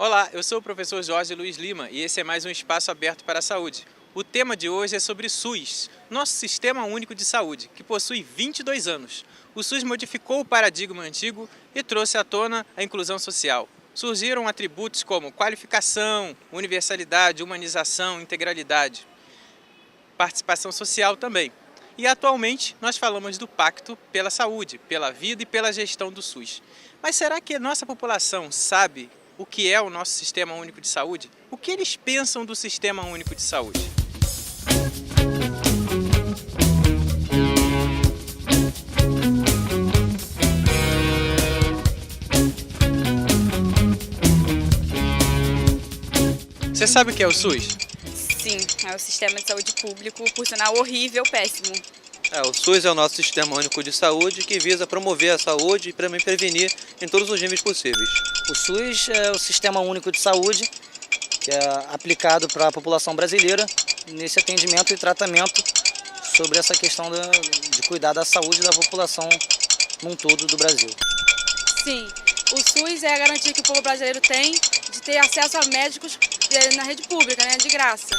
Olá, eu sou o professor Jorge Luiz Lima e esse é mais um Espaço Aberto para a Saúde. O tema de hoje é sobre SUS, nosso Sistema Único de Saúde, que possui 22 anos. O SUS modificou o paradigma antigo e trouxe à tona a inclusão social. Surgiram atributos como qualificação, universalidade, humanização, integralidade, participação social também. E atualmente nós falamos do Pacto pela Saúde, pela vida e pela gestão do SUS. Mas será que a nossa população sabe o que é o nosso Sistema Único de Saúde? O que eles pensam do Sistema Único de Saúde? Você sabe o que é o SUS? Sim, é o sistema de saúde público, por sinal horrível, péssimo. O SUS é o nosso Sistema Único de Saúde que visa promover a saúde e também prevenir em todos os níveis possíveis. O SUS é o Sistema Único de Saúde que é aplicado para a população brasileira nesse atendimento e tratamento sobre essa questão de cuidar da saúde da população num todo do Brasil. Sim, o SUS é a garantia que o povo brasileiro tem de ter acesso a médicos na rede pública, de graça.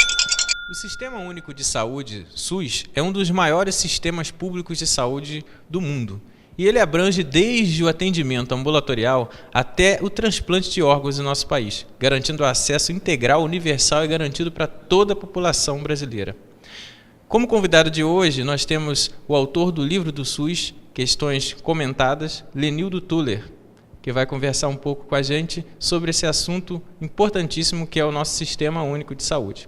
O Sistema Único de Saúde, SUS, é um dos maiores sistemas públicos de saúde do mundo. E ele abrange desde o atendimento ambulatorial até o transplante de órgãos no nosso país, garantindo acesso integral, universal e garantido para toda a população brasileira. Como convidado de hoje, nós temos o autor do livro do SUS, Questões Comentadas, Lenildo Tuller, que vai conversar um pouco com a gente sobre esse assunto importantíssimo que é o nosso Sistema Único de Saúde.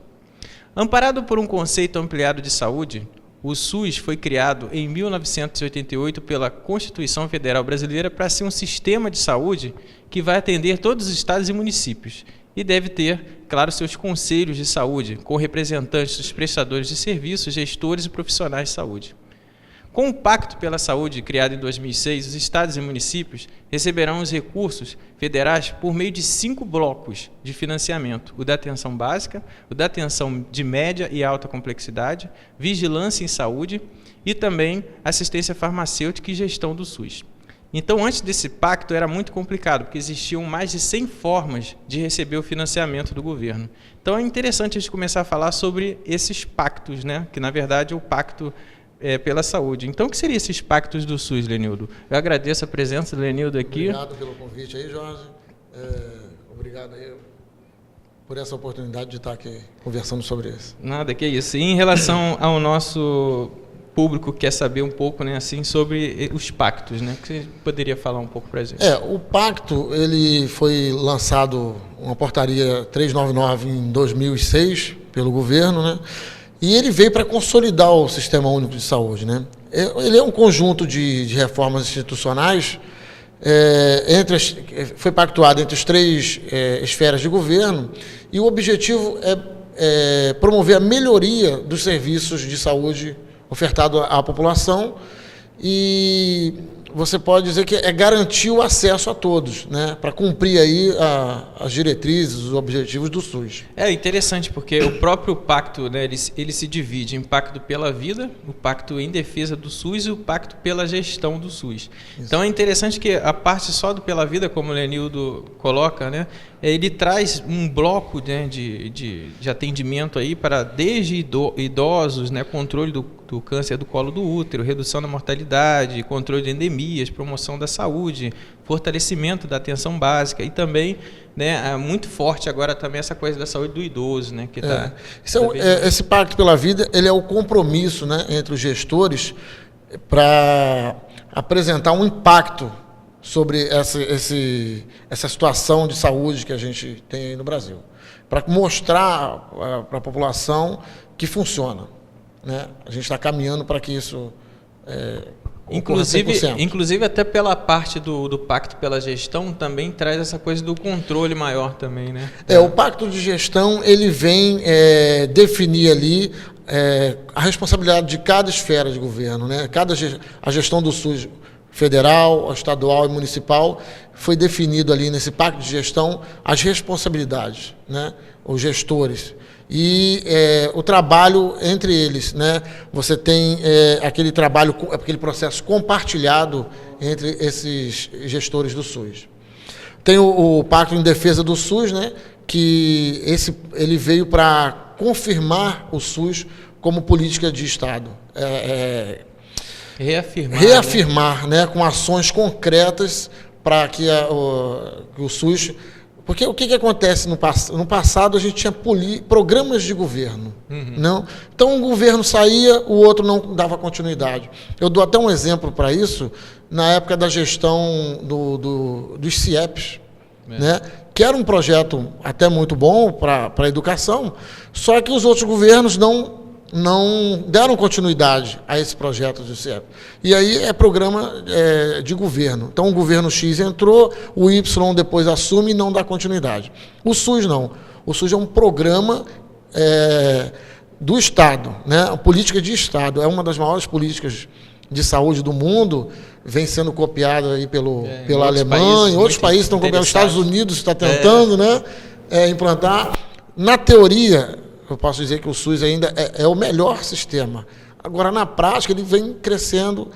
Amparado por um conceito ampliado de saúde, o SUS foi criado em 1988 pela Constituição Federal Brasileira para ser um sistema de saúde que vai atender todos os estados e municípios e deve ter, claro, seus conselhos de saúde, com representantes dos prestadores de serviços, gestores e profissionais de saúde. Com o Pacto pela Saúde, criado em 2006, os estados e municípios receberão os recursos federais por meio de 5 blocos de financiamento: o da atenção básica, o da atenção de média e alta complexidade, vigilância em saúde e também assistência farmacêutica e gestão do SUS. Então, antes desse pacto era muito complicado, porque existiam mais de 100 formas de receber o financiamento do governo. Então, é interessante a gente começar a falar sobre esses pactos, que na verdade é o pacto pela saúde. Então, o que seriam esses pactos do SUS, Lenildo? Eu agradeço a presença do Lenildo aqui. Obrigado pelo convite aí, Jorge. Obrigado aí por essa oportunidade de estar aqui conversando sobre isso. Nada, que isso. E em relação ao nosso público que quer saber um pouco, sobre os pactos, que você poderia falar um pouco para a gente? O pacto, ele foi lançado, uma portaria 399 em 2006 pelo governo, e ele veio para consolidar o Sistema Único de Saúde. Ele é um conjunto de reformas institucionais, foi pactuado entre as 3 esferas de governo, e o objetivo é promover a melhoria dos serviços de saúde ofertados à população, e você pode dizer que é garantir o acesso a todos, para cumprir aí as diretrizes, os objetivos do SUS. É interessante porque o próprio pacto, ele se divide em pacto pela vida, o pacto em defesa do SUS e o pacto pela gestão do SUS. Isso. Então é interessante que a parte só do pela vida, como o Lenildo coloca, ele traz um bloco de atendimento aí para desde idosos, controle do câncer do colo do útero, redução da mortalidade, controle de endemias, promoção da saúde, fortalecimento da atenção básica e também, muito forte agora também essa coisa da saúde do idoso, que está... Esse Pacto pela Vida, ele é o compromisso, entre os gestores para apresentar um impacto sobre essa situação de saúde que a gente tem aí no Brasil, para mostrar para a população que funciona. A gente está caminhando para que isso inclusive até pela parte do pacto pela gestão também traz essa coisa do controle maior também, O pacto de gestão ele vem definir ali a responsabilidade de cada esfera de governo, a gestão do SUS federal, estadual e municipal, foi definido ali nesse pacto de gestão as responsabilidades, os gestores. E o trabalho entre eles, Você tem aquele trabalho, aquele processo compartilhado entre esses gestores do SUS. Tem o Pacto em Defesa do SUS, né, que ele veio para confirmar o SUS como política de Estado. Reafirmar, né, com ações concretas para que o SUS... Porque o que acontece no passado? A gente tinha programas de governo. Não? Então, um governo saía, o outro não dava continuidade. Eu dou até um exemplo para isso, na época da gestão dos CIEPs, né? Que era um projeto até muito bom para a educação, só que os outros governos não deram continuidade a esse projeto do CIEP. E aí é programa de governo. Então o governo X entrou, o Y depois assume e não dá continuidade. O SUS não. O SUS é um programa do Estado, né? A política de Estado. É uma das maiores políticas de saúde do mundo, vem sendo copiada aí pela Alemanha, outros países estão copiando, os Estados Unidos está tentando implantar. Na teoria, eu posso dizer que o SUS ainda é o melhor sistema. Agora, na prática, ele vem crescendo.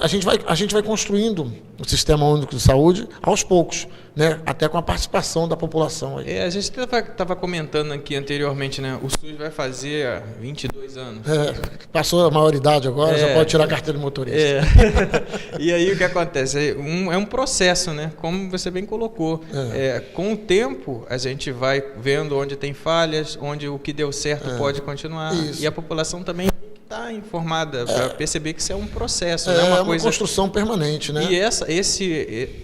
A gente vai construindo o Sistema Único de Saúde aos poucos, né? Até com a participação da população. Aí. A gente estava comentando aqui anteriormente, né? O SUS vai fazer 22 anos. Passou a maioridade agora, já pode tirar a carteira de motorista. E aí o que acontece? É um processo, né? Como você bem colocou. Com o tempo, a gente vai vendo onde tem falhas, onde o que deu certo pode continuar. Isso. E a população também está informada para perceber que isso é um processo, não é uma coisa... construção permanente, né? E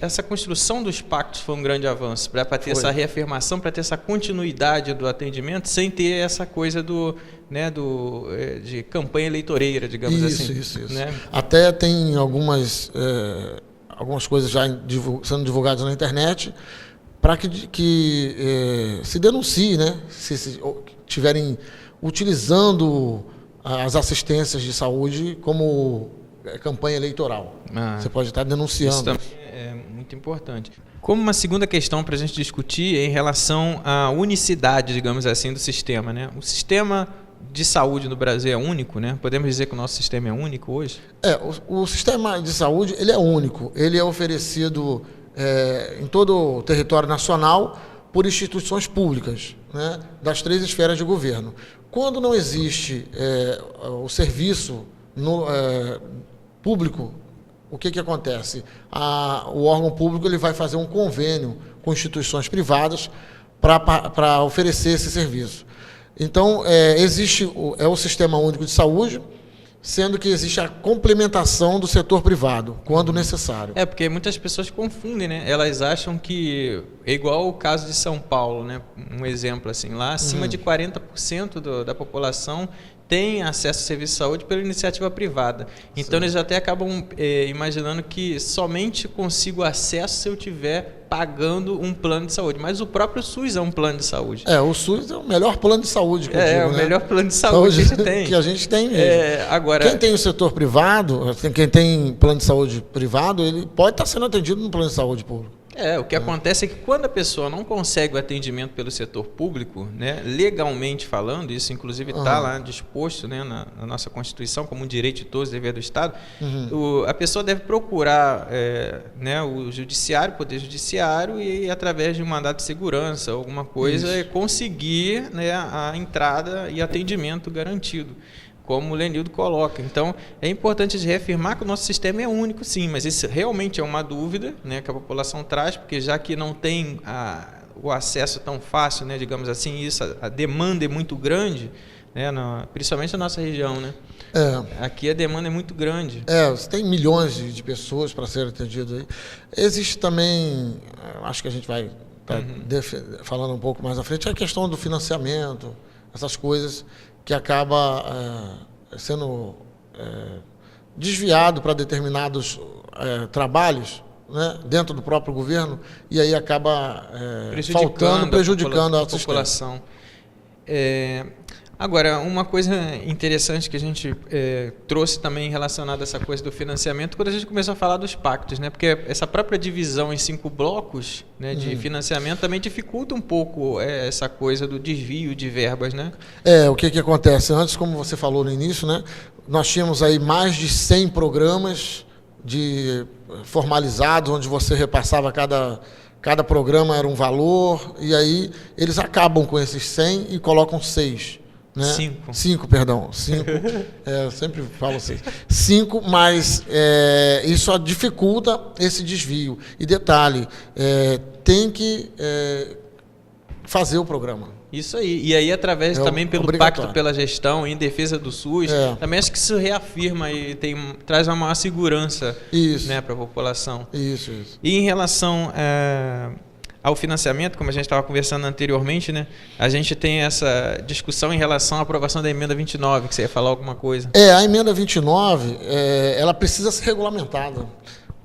essa construção dos pactos foi um grande avanço para ter essa reafirmação, para ter essa continuidade do atendimento, sem ter essa coisa de campanha eleitoreira, digamos assim. Isso. Né? Até tem algumas coisas já sendo divulgadas na internet para que se denuncie, né? Se estiverem utilizando as assistências de saúde como campanha eleitoral. Você pode estar denunciando. Isso também é muito importante. Como uma segunda questão para a gente discutir é em relação à unicidade, digamos assim, do sistema, né? O sistema de saúde no Brasil é único, né? Podemos dizer que o nosso sistema é único hoje? O sistema de saúde ele é único. Ele é oferecido em todo o território nacional por instituições públicas, né, das 3 esferas de governo. Quando não existe o serviço público, o que acontece? O órgão público ele vai fazer um convênio com instituições privadas para oferecer esse serviço. Então, existe o Sistema Único de Saúde, sendo que existe a complementação do setor privado, quando necessário. Porque muitas pessoas confundem, né? Elas acham que é igual o caso de São Paulo, né? Um exemplo assim, lá acima de 40% da população tem acesso a serviço de saúde pela iniciativa privada. Então, eles até acabam imaginando que somente consigo acesso se eu estiver pagando um plano de saúde. Mas o próprio SUS é um plano de saúde. O SUS é o melhor plano de saúde que eu digo, o melhor plano de saúde que a gente tem. Que a gente tem mesmo. Agora, quem tem o setor privado, quem tem plano de saúde privado, ele pode estar sendo atendido no plano de saúde público. O que acontece é que quando a pessoa não consegue o atendimento pelo setor público, né, legalmente falando, isso inclusive está lá disposto, né, na nossa Constituição como um direito de todos, dever do Estado, a pessoa deve procurar o judiciário, o poder judiciário, e através de um mandato de segurança, alguma coisa, conseguir, né, a entrada e atendimento garantido, como o Lenildo coloca. Então, é importante reafirmar que o nosso sistema é único, sim, mas isso realmente é uma dúvida, né, que a população traz, porque já que não tem o acesso tão fácil, né, digamos assim, a demanda é muito grande, né, principalmente na nossa região, né? Aqui a demanda é muito grande. Você tem milhões de pessoas para serem atendidas aí. Existe também, acho que a gente vai falando um pouco mais à frente, a questão do financiamento, essas coisas que acaba sendo desviado para determinados trabalhos, né, dentro do próprio governo, e aí acaba prejudicando a população. Agora, uma coisa interessante que a gente trouxe também relacionada a essa coisa do financiamento, quando a gente começou a falar dos pactos, né? Porque essa própria divisão em 5 blocos, né, de financiamento também dificulta um pouco essa coisa do desvio de verbas, né? O que acontece? Antes, como você falou no início, né, nós tínhamos aí mais de 100 programas formalizados, onde você repassava cada programa era um valor, e aí eles acabam com esses 100 e colocam 6. Né? 5, perdão. 5. Eu sempre falo 6. 5, mas isso dificulta esse desvio. E detalhe, tem que fazer o programa. Isso aí. E aí, através também pelo obrigatório. Pacto pela Gestão em defesa do SUS, também acho que isso reafirma e traz uma maior segurança, né, para a população. Isso. E em relação ao financiamento, como a gente estava conversando anteriormente, né, a gente tem essa discussão em relação à aprovação da emenda 29, que você ia falar alguma coisa. A emenda 29, ela precisa ser regulamentada.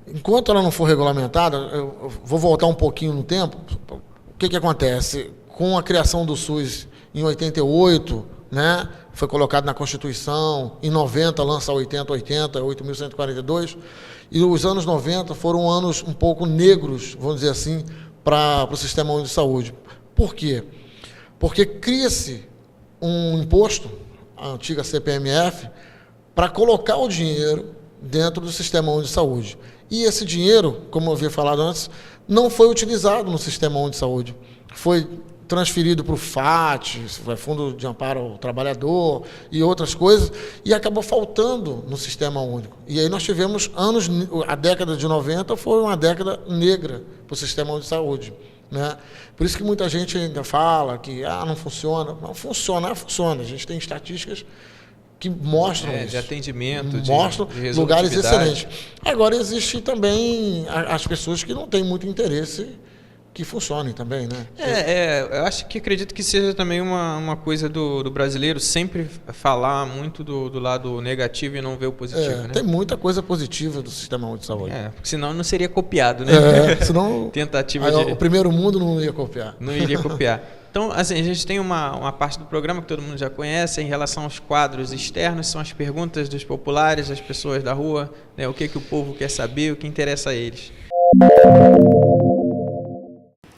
Enquanto ela não for regulamentada, eu vou voltar um pouquinho no tempo. O que acontece? Com a criação do SUS em 88, né, foi colocado na Constituição, em 90 lança 8.142, e os anos 90 foram anos um pouco negros, vamos dizer assim, para o Sistema Único de Saúde. Por quê? Porque cria-se um imposto, a antiga CPMF, para colocar o dinheiro dentro do Sistema Único de Saúde. E esse dinheiro, como eu havia falado antes, não foi utilizado no Sistema Único de Saúde. Foi transferido para o FAT, Fundo de Amparo ao Trabalhador e outras coisas, e acabou faltando no Sistema Único. E aí nós tivemos a década de 90 foi uma década negra para o Sistema Único de Saúde. Né? Por isso que muita gente ainda fala que não funciona. Não, funciona. A gente tem estatísticas que mostram isso. De atendimento, mostram de lugares excelentes. Agora, existe também as pessoas que não têm muito interesse que funcionem também, né? Eu acredito que seja também uma coisa do brasileiro sempre falar muito do lado negativo e não ver o positivo, né? Tem muita coisa positiva do Sistema Único de Saúde. Porque senão não seria copiado, né? Senão Tentativa o primeiro mundo não ia copiar. Não iria copiar. Então, assim, a gente tem uma parte do programa que todo mundo já conhece em relação aos quadros externos, são as perguntas dos populares, das pessoas da rua, né? O que o povo quer saber, o que interessa a eles.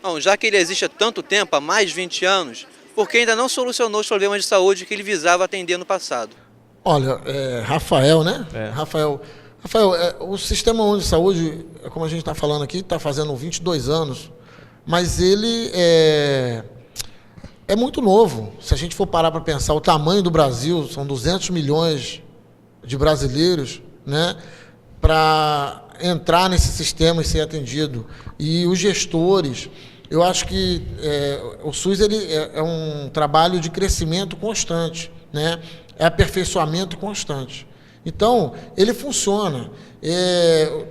Bom, já que ele existe há tanto tempo, há mais de 20 anos, por que ainda não solucionou os problemas de saúde que ele visava atender no passado? Olha, Rafael, né? Rafael, o Sistema Único de Saúde, como a gente está falando aqui, está fazendo 22 anos, mas ele é muito novo. Se a gente for parar para pensar, o tamanho do Brasil, são 200 milhões de brasileiros, né? Para entrar nesse sistema e ser atendido. E os gestores, eu acho que o SUS ele é um trabalho de crescimento constante, né? É aperfeiçoamento constante. Então, ele funciona.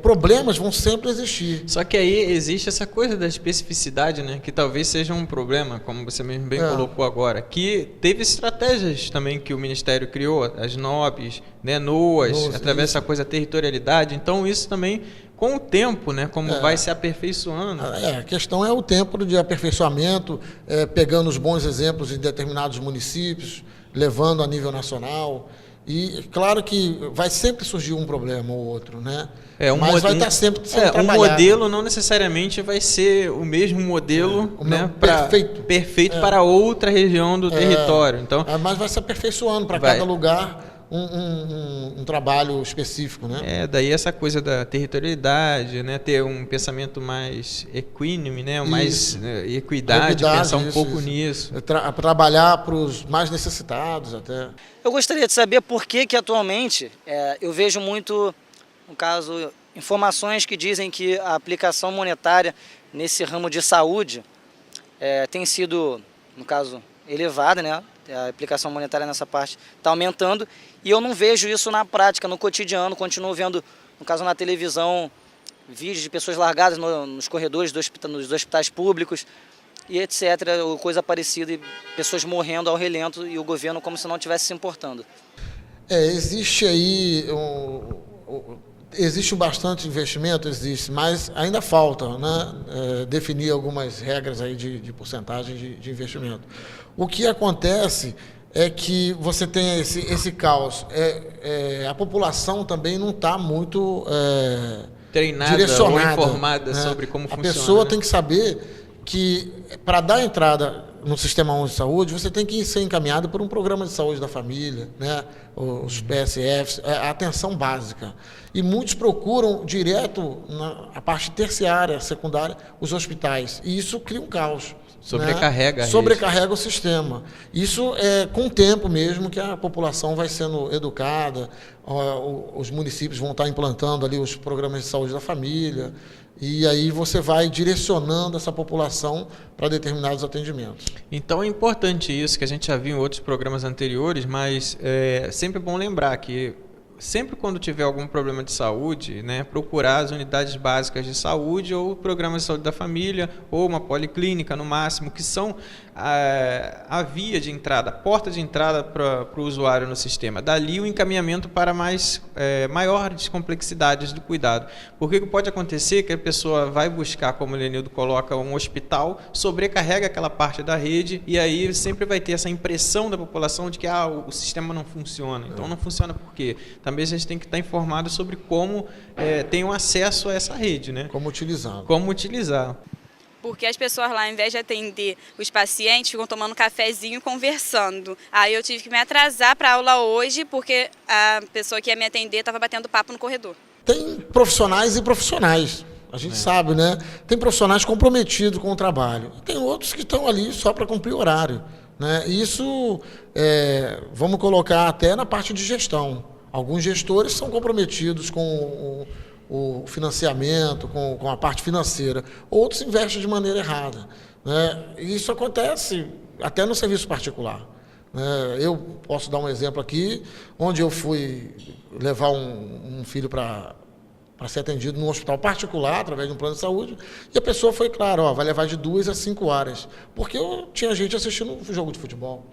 Problemas vão sempre existir. Só que aí existe essa coisa da especificidade, né? Que talvez seja um problema, como você mesmo bem colocou agora, que teve estratégias também que o Ministério criou, as NOBs, né? NOAs, através dessa coisa da territorialidade. Então, isso também, com o tempo, né? Como vai se aperfeiçoando. A questão é o tempo de aperfeiçoamento, pegando os bons exemplos em determinados municípios, levando a nível nacional. E claro que vai sempre surgir um problema ou outro, né? Mas vai estar sempre sendo trabalhado. Um modelo não necessariamente vai ser o mesmo modelo, né, perfeito para outra região do território. Então, mas vai se aperfeiçoando para cada lugar um trabalho específico, né? Daí essa coisa da territorialidade, né? Ter um pensamento mais equínime, né? Mais equidade, pensar um pouco nisso. Trabalhar para os mais necessitados até. Eu gostaria de saber por que atualmente eu vejo muito, no caso, informações que dizem que a aplicação monetária nesse ramo de saúde tem sido, no caso, elevada, né? A aplicação monetária nessa parte está aumentando e eu não vejo isso na prática, no cotidiano. Continuo vendo, no caso na televisão, vídeos de pessoas largadas nos corredores dos hospitais públicos e etc, ou coisa parecida, e pessoas morrendo ao relento e o governo como se não estivesse se importando. Existe aí existe bastante investimento, mas ainda falta, né, definir algumas regras aí de porcentagem de investimento. O que acontece é que você tem esse caos. A população também não está muito treinada direcionada, ou informada sobre como funciona. A pessoa né? tem que saber que para dar entrada no Sistema Único de Saúde, você tem que ser encaminhado por um programa de saúde da família, né? Os PSFs, a atenção básica. E muitos procuram direto na parte terciária, secundária, os hospitais. E isso cria um caos. Sobrecarrega, né? Sobrecarrega o sistema. Isso é com o tempo mesmo que a população vai sendo educada, os municípios vão estar implantando ali os programas de saúde da família, e aí você vai direcionando essa população para determinados atendimentos. Então é importante isso, que a gente já viu em outros programas anteriores, mas é sempre bom lembrar que sempre quando tiver algum problema de saúde, né, procurar as unidades básicas de saúde ou programas de saúde da família ou uma policlínica no máximo, que são a via de entrada, a porta de entrada para o usuário no sistema. Dali o encaminhamento para maiores complexidades do cuidado. Porque o que pode acontecer é que a pessoa vai buscar, como o Lenildo coloca, um hospital, sobrecarrega aquela parte da rede e aí sempre vai ter essa impressão da população de que o sistema não funciona. Então não funciona por quê? Também a gente tem que estar informado sobre como tem um acesso a essa rede, né? Como utilizar. Como utilizar. Porque as pessoas lá, ao invés de atender os pacientes, ficam tomando um cafezinho e conversando. Aí eu tive que me atrasar para a aula hoje, porque a pessoa que ia me atender estava batendo papo no corredor. Tem profissionais e profissionais. A gente sabe, né? Tem profissionais comprometidos com o trabalho. Tem outros que estão ali só para cumprir horário, né? Isso, vamos colocar até na parte de gestão. Alguns gestores são comprometidos com o financiamento, com a parte financeira. Outros investem de maneira errada, né? E isso acontece até no serviço particular, né? Eu posso dar um exemplo aqui, onde eu fui levar um filho para ser atendido num hospital particular, através de um plano de saúde, e a pessoa foi clara, vai levar de 2 a 5 horas, porque tinha gente assistindo um jogo de futebol.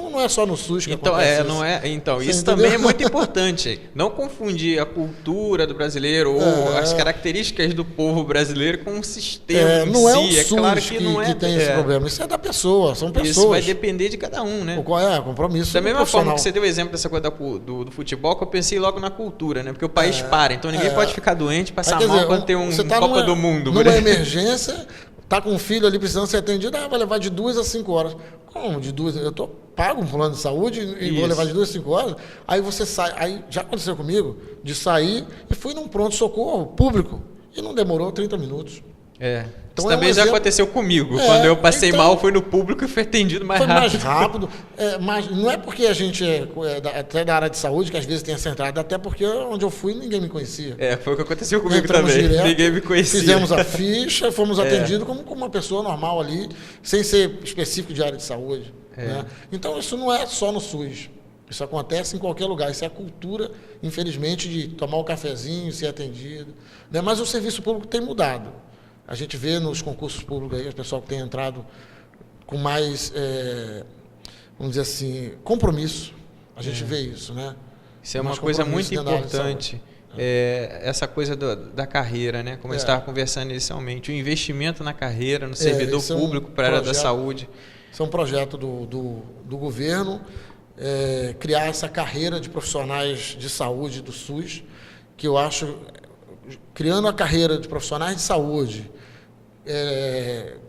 Não é só no SUS que acontece isso. Então, Você isso entendeu? também é muito importante. Não confundir a cultura do brasileiro ou as características do povo brasileiro com o sistema em não si. é o SUS claro que não que tem esse problema. Isso é da pessoa, são pessoas. Isso vai depender de cada um, né? Compromisso. Da mesma forma que você deu o exemplo dessa coisa do futebol, que eu pensei logo na cultura, né? Porque o país para, então ninguém pode ficar doente, passar mal quando tem Copa do Mundo. Numa emergência, tá com um filho ali precisando ser atendido, vai levar de 2 a 5 horas. Como de 2? Eu pago um plano de saúde e vou levar de 2 a 5 horas. Aí você sai. Aí já aconteceu comigo de sair e fui num pronto-socorro público e não demorou 30 minutos. Então, isso também já aconteceu comigo. Quando eu passei mal, fui no público e fui atendido mais rápido. Mas não é porque a gente até da área de saúde, que às vezes tem essa entrada, até porque onde eu fui ninguém me conhecia. Foi o que aconteceu comigo Entramos também. Direto, ninguém me conhecia. Fizemos a ficha, fomos atendidos como uma pessoa normal ali, sem ser específico de área de saúde. Né? Então isso não é só no SUS. Isso acontece em qualquer lugar. Isso é a cultura, infelizmente, de tomar um cafezinho, ser atendido. Né? Mas o serviço público tem mudado. A gente vê nos concursos públicos aí, o pessoal que tem entrado com mais, vamos dizer assim, compromisso. A gente vê isso, né? Isso é uma coisa muito importante. Essa coisa da carreira, né? Como a gente estava conversando inicialmente. O investimento na carreira, no servidor público para a área da saúde. Isso é um projeto do governo, criar essa carreira de profissionais de saúde do SUS, que eu acho, criando a carreira de profissionais de saúde,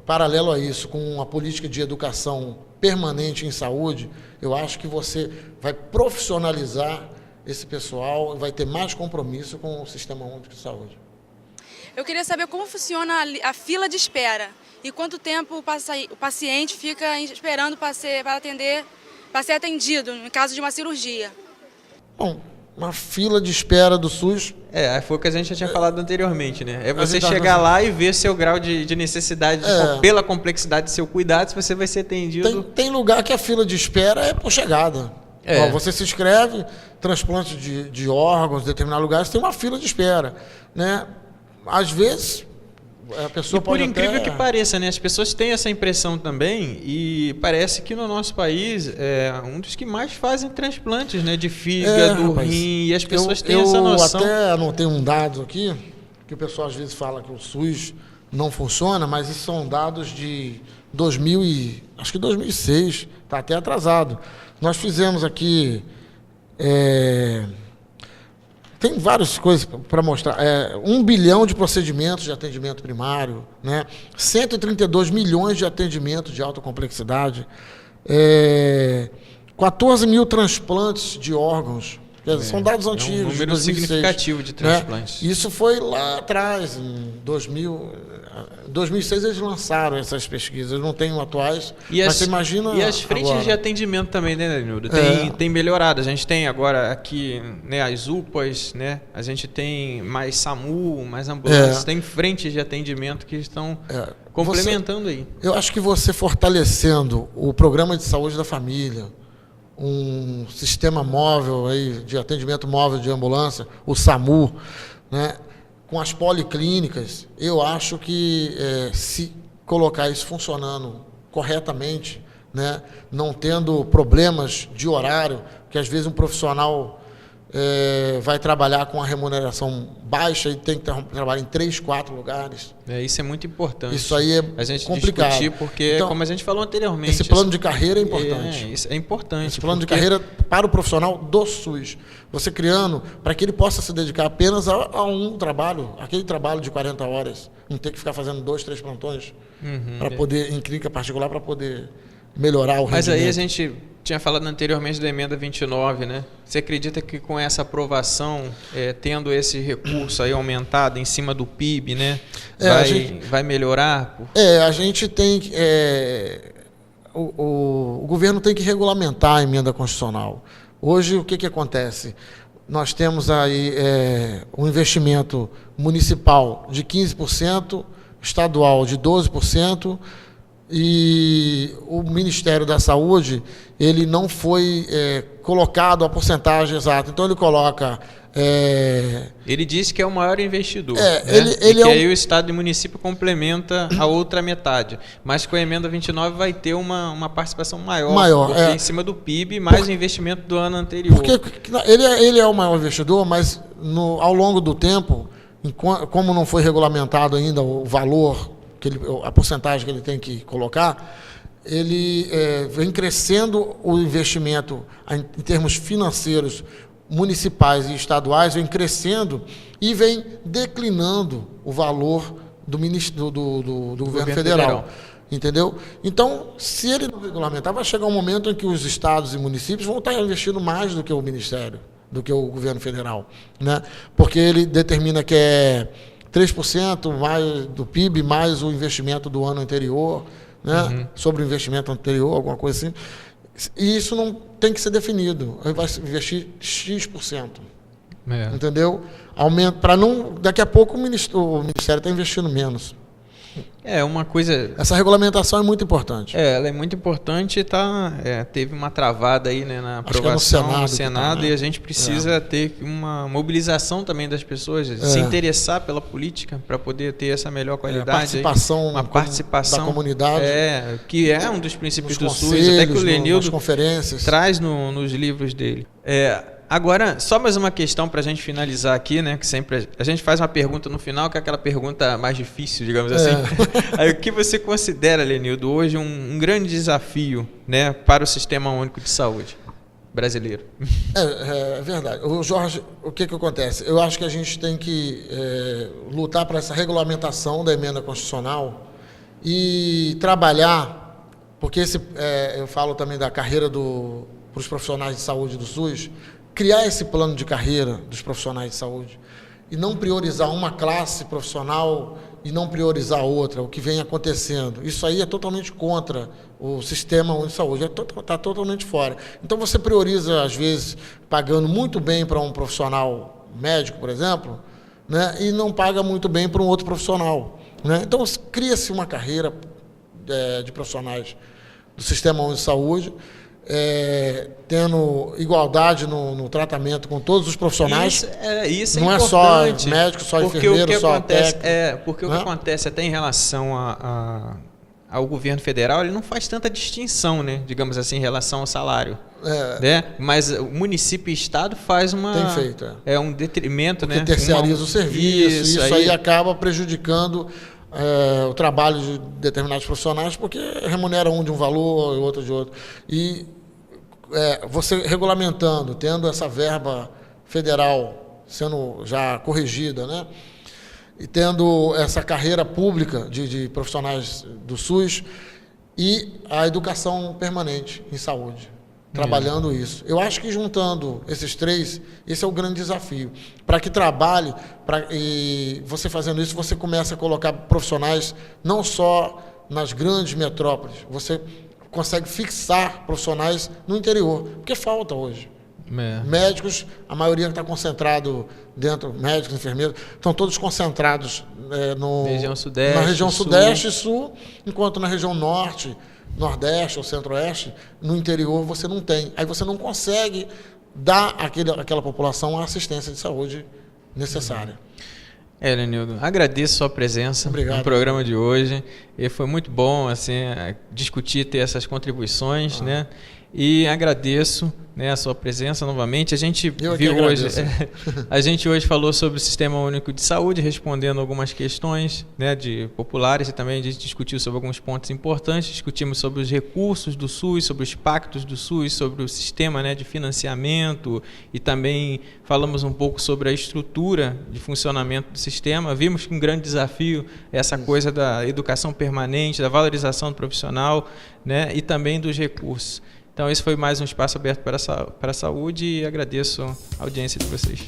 paralelo a isso, com uma política de educação permanente em saúde, eu acho que você vai profissionalizar esse pessoal e vai ter mais compromisso com o Sistema Único de Saúde. Eu queria saber como funciona a fila de espera e quanto tempo o paciente fica esperando para ser atendido no caso de uma cirurgia. Bom, uma fila de espera do SUS... foi o que a gente já tinha falado anteriormente, né? É você chegar lá e ver seu grau de necessidade, pela complexidade do seu cuidado, se você vai ser atendido... Tem lugar que a fila de espera é por chegada. Você se inscreve, transplante de órgãos, em determinados lugares, tem uma fila de espera, né? Às vezes, a pessoa pode por incrível que pareça, né? As pessoas têm essa impressão também e parece que no nosso país é um dos que mais fazem transplantes, né? De fígado, rim, e as pessoas têm essa noção. Eu até anotei um dado aqui, que o pessoal às vezes fala que o SUS não funciona, mas isso são dados de 2006, está até atrasado. Nós fizemos aqui Tem várias coisas para mostrar. 1 bilhão de procedimentos de atendimento primário, né? 132 milhões de atendimentos de alta complexidade, 14 mil transplantes de órgãos. São dados antigos. Um número 2006, significativo de transplantes. Né? Isso foi lá atrás, em 2006 eles lançaram essas pesquisas, não tenho atuais, mas você imagina. E as frentes agora. de atendimento também, né, Danildo? Tem melhorado. A gente tem agora aqui, né, as UPAs, né? A gente tem mais SAMU, mais ambulâncias, tem frentes de atendimento que estão complementando aí. Eu acho que você fortalecendo o programa de saúde da família, um sistema móvel aí, de atendimento móvel de ambulância, o SAMU, né, com as policlínicas, eu acho que se colocar isso funcionando corretamente, né, não tendo problemas de horário, que às vezes um profissional vai trabalhar com a remuneração baixa e tem que trabalhar em 3, 4 lugares. Isso é muito importante. Isso aí é a gente complicado. Discutir porque, então, como a gente falou anteriormente... Esse plano de carreira é importante. Isso é importante. Esse plano de carreira para o profissional do SUS. Você criando para que ele possa se dedicar apenas a um trabalho, aquele trabalho de 40 horas. Não ter que ficar fazendo 2, 3 plantões para poder, em clínica particular, para poder melhorar o rendimento. Mas aí a gente tinha falado anteriormente da emenda 29, né? Você acredita que com essa aprovação, tendo esse recurso aí aumentado em cima do PIB, né, vai melhorar? A gente tem o governo tem que regulamentar a emenda constitucional. Hoje, o que acontece? Nós temos aí um investimento municipal de 15%, estadual de 12%, e o Ministério da Saúde ele não foi colocado a porcentagem exata. Então, ele coloca... Ele disse que é o maior investidor. Ele aí o Estado e o município complementa a outra metade. Mas com a emenda 29 vai ter uma participação maior porque em cima do PIB, mais o investimento do ano anterior. Porque ele é o maior investidor, mas ao longo do tempo, como não foi regulamentado ainda o valor, a porcentagem que ele tem que colocar, ele vem crescendo o investimento em termos financeiros municipais e estaduais, vem crescendo e vem declinando o valor do governo federal. Entendeu? Então, se ele não regulamentar, vai chegar um momento em que os estados e municípios vão estar investindo mais do que o Ministério, do que o governo federal, né? Porque ele determina que 3% mais do PIB, mais o investimento do ano anterior, né? Sobre o investimento anterior, alguma coisa assim. E isso não tem que ser definido. Ele vai investir X%. Entendeu? Para não. Daqui a pouco o Ministério está investindo menos. Uma coisa... Essa regulamentação é muito importante. Ela é muito importante e teve uma travada aí, né, na aprovação no Senado, e a gente precisa ter uma mobilização também das pessoas, se interessar pela política para poder ter essa melhor qualidade. Uma participação da comunidade. Que é um dos princípios do SUS, até que o Lenildo traz nos livros dele. Agora, só mais uma questão para a gente finalizar aqui, né? Que sempre a gente faz uma pergunta no final, que é aquela pergunta mais difícil, digamos assim. Aí, o que você considera, Lenildo, hoje um grande desafio, né, para o Sistema Único de Saúde brasileiro? É verdade. Jorge, o que acontece? Eu acho que a gente tem que lutar para essa regulamentação da emenda constitucional e trabalhar, porque eu falo também da carreira para os profissionais de saúde do SUS, criar esse plano de carreira dos profissionais de saúde e não priorizar uma classe profissional e não priorizar outra, o que vem acontecendo. Isso aí é totalmente contra o sistema de saúde, está totalmente fora. Então, você prioriza, às vezes, pagando muito bem para um profissional médico, por exemplo, né, e não paga muito bem para um outro profissional, né? Então, cria-se uma carreira de profissionais do sistema de saúde, tendo igualdade no tratamento com todos os profissionais. Isso não é só médico, só enfermeiro, só técnico. Porque o que acontece até em relação ao governo federal, ele não faz tanta distinção, né, digamos assim, em relação ao salário. Né? Mas o município e estado faz tem feito, um detrimento, porque né? Terceiriza o serviço, isso aí acaba prejudicando o trabalho de determinados profissionais, porque remunera um de um valor e outro de outro. E você regulamentando, tendo essa verba federal sendo já corrigida, né? E tendo essa carreira pública de profissionais do SUS e a educação permanente em saúde, trabalhando isso. Eu acho que juntando esses três, esse é o grande desafio. Para que trabalhe, e você fazendo isso, você começa a colocar profissionais não só nas grandes metrópoles, você consegue fixar profissionais no interior, porque falta hoje. Médicos, a maioria está concentrado dentro, médicos, enfermeiros, estão todos concentrados na região sudeste e sul, enquanto na região norte, nordeste ou centro-oeste, no interior você não tem. Aí você não consegue dar àquela população a assistência de saúde necessária. Lenildo, agradeço a sua presença no programa de hoje. E foi muito bom assim, discutir, ter essas contribuições, né? E agradeço, né, a sua presença novamente. A gente a gente hoje falou sobre o Sistema Único de Saúde, respondendo algumas questões, né, de populares, e também a gente discutiu sobre alguns pontos importantes. Discutimos sobre os recursos do SUS, sobre os pactos do SUS, sobre o sistema, né, de financiamento, e também falamos um pouco sobre a estrutura de funcionamento do sistema. Vimos que um grande desafio é essa coisa da educação permanente, da valorização do profissional, né, e também dos recursos. Então, esse foi mais um espaço aberto para a saúde, e agradeço a audiência de vocês.